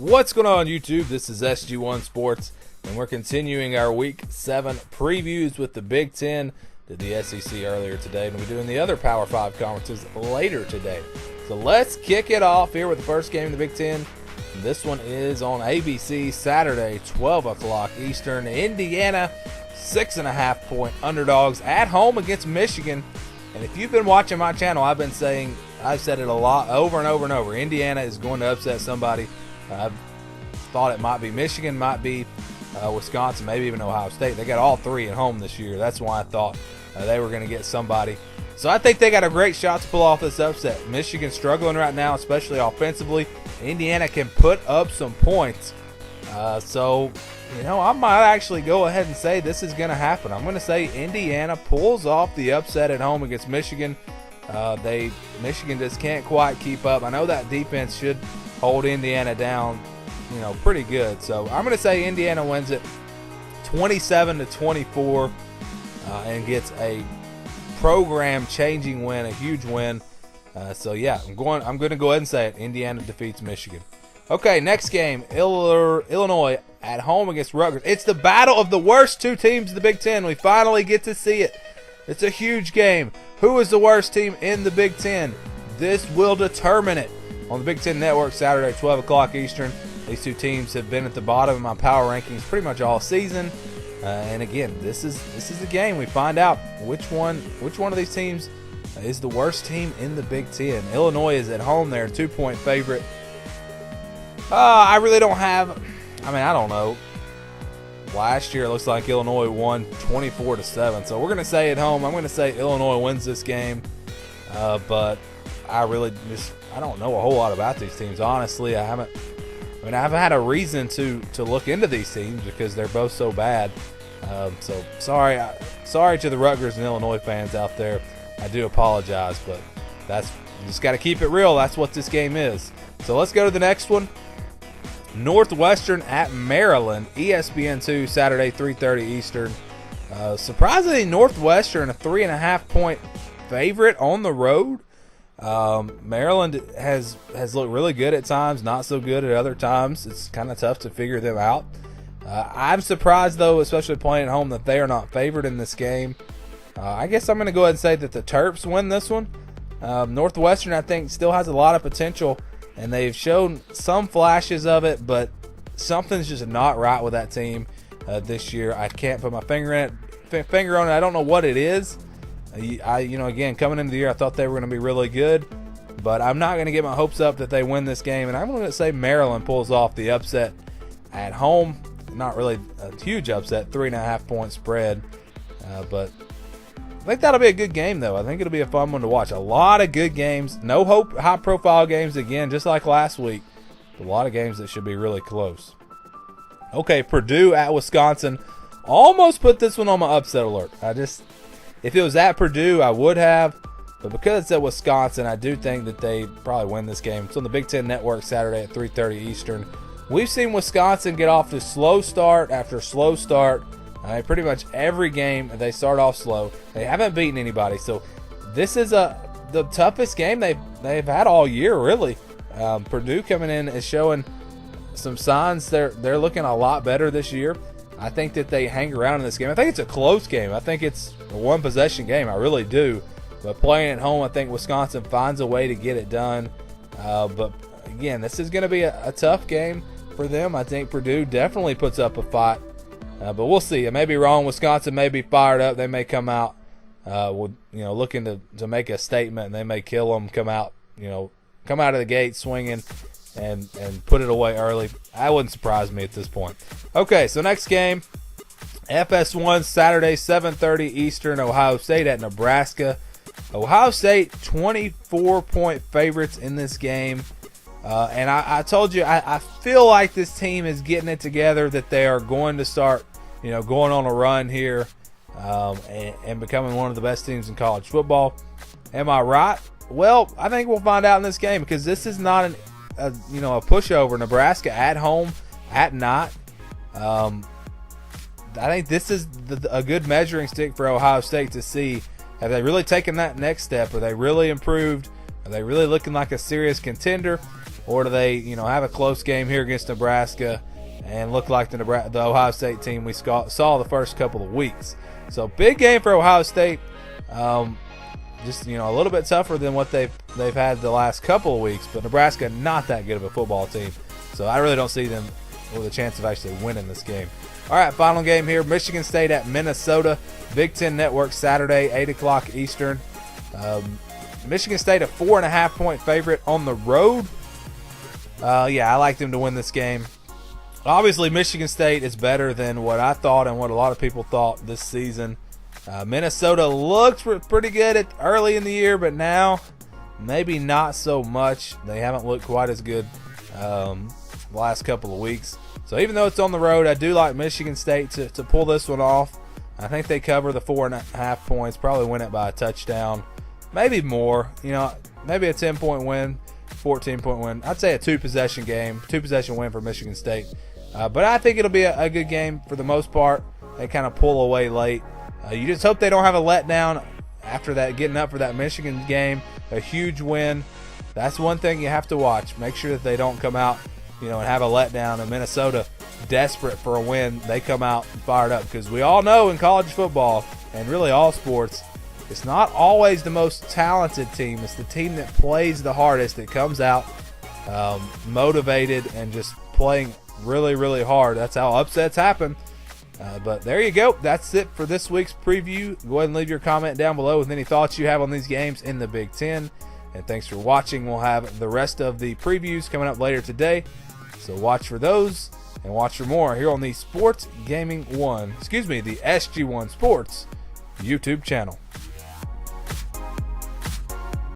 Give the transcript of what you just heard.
What's going on YouTube? This is SG1 Sports, and we're continuing our Week 7 previews with the Big Ten. Did the SEC earlier today, and we're doing the other Power 5 conferences later today. So let's kick it off here with the first game of the Big Ten. This one is on ABC Saturday, 12 o'clock Eastern. Indiana, 6.5-point underdogs at home against Michigan. And if you've been watching my channel, I've said it a lot over and over and over. Indiana is going to upset somebody. I've thought it might be Michigan, might be Wisconsin, maybe even Ohio State. They got all three at home this year. That's why I thought they were going to get somebody. So I think they got a great shot to pull off this upset. Michigan's struggling right now, especially offensively. Indiana can put up some points. So, I might actually go ahead and say this is going to happen. I'm going to say Indiana pulls off the upset at home against Michigan. Michigan just can't quite keep up. I know that defense should hold Indiana down, pretty good. So I'm going to say Indiana wins it 27-24 and gets a program-changing win, a huge win. So yeah, I'm going to go ahead and say it. Indiana defeats Michigan. Okay, next game, Illinois at home against Rutgers. It's the battle of the worst two teams in the Big Ten. We finally get to see it. It's a huge game. Who is the worst team in the Big Ten? This will determine it. On the Big Ten Network, Saturday, 12 o'clock Eastern. These two teams have been at the bottom of my power rankings pretty much all season. And again, this is the game. We find out which one of these teams is the worst team in the Big Ten. Illinois is at home. They're a 2-point favorite. I really don't have. I don't know. Last year, it looks like Illinois won 24-7. So we're going to say at home. I'm going to say Illinois wins this game. But I really I don't know a whole lot about these teams. Honestly, I haven't had a reason to look into these teams because they're both so bad. So sorry to the Rutgers and Illinois fans out there. I do apologize, but you just got to keep it real. That's what this game is. So let's go to the next one. Northwestern at Maryland, ESPN2, Saturday, 3:30 Eastern. Surprisingly, Northwestern a 3.5-point favorite on the road. Maryland has looked really good at times, not so good at other times. It's kind of tough to figure them out. I'm surprised, though, especially playing at home, that they are not favored in this game. I guess I'm going to go ahead and say that the Terps win this one. Northwestern, I think, still has a lot of potential, and they've shown some flashes of it, but something's just not right with that team this year. I can't put my finger on it. I don't know what it is. Again, coming into the year, I thought they were going to be really good, but I'm not going to get my hopes up that they win this game, and I'm going to say Maryland pulls off the upset at home. Not really a huge upset, 3.5-point spread, but I think that'll be a good game, though. I think it'll be a fun one to watch. A lot of good games. No high-profile games again, just like last week. A lot of games that should be really close. Okay, Purdue at Wisconsin. Almost put this one on my upset alert. If it was at Purdue, I would have. But because it's at Wisconsin, I do think that they probably win this game. It's on the Big Ten Network Saturday at 3:30 Eastern. We've seen Wisconsin get off to slow start after slow start. Pretty much every game they start off slow. They haven't beaten anybody. So this is the toughest game they've had all year, really. Purdue coming in is showing some signs they're looking a lot better this year. I think that they hang around in this game. I think it's a close game. I think it's a one-possession game. I really do. But playing at home, I think Wisconsin finds a way to get it done. But, again, this is going to be a tough game for them. I think Purdue definitely puts up a fight. But we'll see. I may be wrong. Wisconsin may be fired up. They may come out looking to make a statement, and they may kill them, come out of the gate swinging and put it away early. That wouldn't surprise me at this point. Okay, so next game, FS1, Saturday, 7:30 Eastern, Ohio State at Nebraska. Ohio State, 24-point favorites in this game. And I told you, I feel like this team is getting it together, that they are going to start, going on a run here and becoming one of the best teams in college football. Am I right? Well, I think we'll find out in this game, because this is not a pushover. Nebraska at home at night. I think this is a good measuring stick for Ohio State to see, have they really taken that next step? Are they really improved? Are they really looking like a serious contender? or do they, have a close game here against Nebraska and look like the Ohio State team we saw the first couple of weeks? So big game for Ohio State. Just a little bit tougher than what they've had the last couple of weeks, but Nebraska not that good of a football team, so I really don't see them with a chance of actually winning this game. All right, final game here: Michigan State at Minnesota. Big Ten Network Saturday, 8 o'clock Eastern. Michigan State a 4.5-point favorite on the road. I like them to win this game. Obviously, Michigan State is better than what I thought and what a lot of people thought this season. Minnesota looked pretty good early in the year, but now maybe not so much. They haven't looked quite as good the last couple of weeks. So even though it's on the road, I do like Michigan State to pull this one off. I think they cover the 4.5 points, probably win it by a touchdown, maybe more. Maybe a 10-point win, 14-point win. I'd say a two-possession win for Michigan State. But I think it'll be a good game for the most part. They kind of pull away late. You just hope they don't have a letdown after that, getting up for that Michigan game. A huge win. That's one thing you have to watch. Make sure that they don't come out, and have a letdown. And Minnesota, desperate for a win, they come out fired up. Because we all know in college football, and really all sports, it's not always the most talented team. It's the team that plays the hardest that comes out motivated and just playing really, really hard. That's how upsets happen. But there you go. That's it for this week's preview. Go ahead and leave your comment down below with any thoughts you have on these games in the Big Ten. And thanks for watching. We'll have the rest of the previews coming up later today. So watch for those and watch for more here on the the SG1 Sports YouTube channel.